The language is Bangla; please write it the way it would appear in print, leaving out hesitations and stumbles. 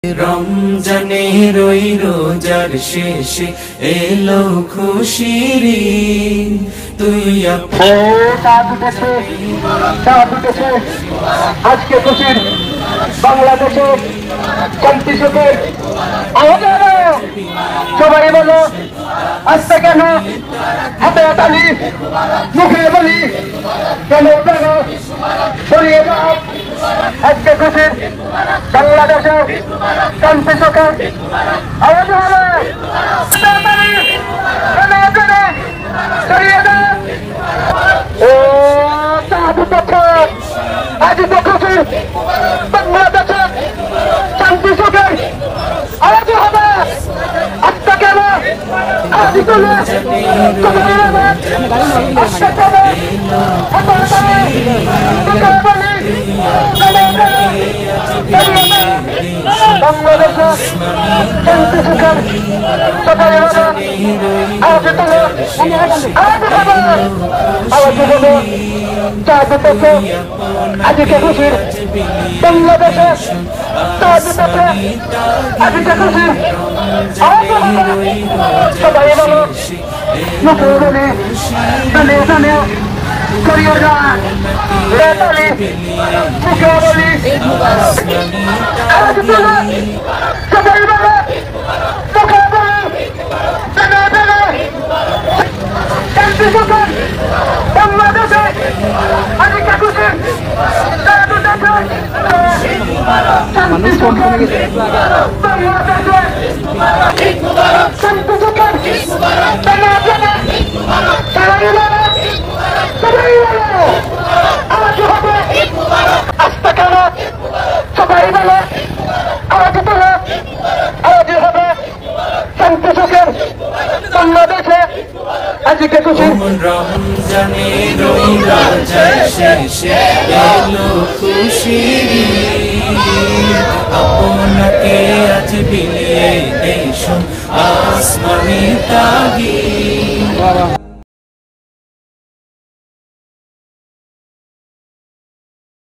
রমজানের ওই রোজার শেষে এলো খুশির ঈদ, তুই আজকে খুশির বাংলাদেশে শান্তি সুখের সবাই বলো আজকে কেন হাতে তালি মুখে বলি কেন কেন সরিয়ে যাও। আজকে খুশির বাংলাদেশে শান্তি সুখের আওয়াজ হবে সরিয়ে যাও। ও আজ তো খুশি বাংলাদেশে শান্তি সুখের আওয়াজ হবে আজকে কেন আজ তুলে বাংলাদেশে শান্তি সুখের সবাই হবে আজ তুলে আজ হবে আওয়াজ হবে আজকে খুশির বাংলাদেশে আজকে খুশির সবাই বলো মুখে বলি তালে তালে করিয়ে যান তালে মুখে বলি আজ তুলে সবাই বলো মুখে বলি তালে তালে শান্তি সুখের বাংলাদেশে আজকে খুশির মানুষ কম কমে গেছে আস্তে কেন সবাই বলে আওয়াজ তোলে আওয়াজ হবে শান্তি সুখের বাংলাদেশে আজকে খুশি রমজানের ওই রোজার শেষে এলো খুশির ঈদ, আপনাকে আজ বিলিয়ে দেশ আসমানি তাগিদ।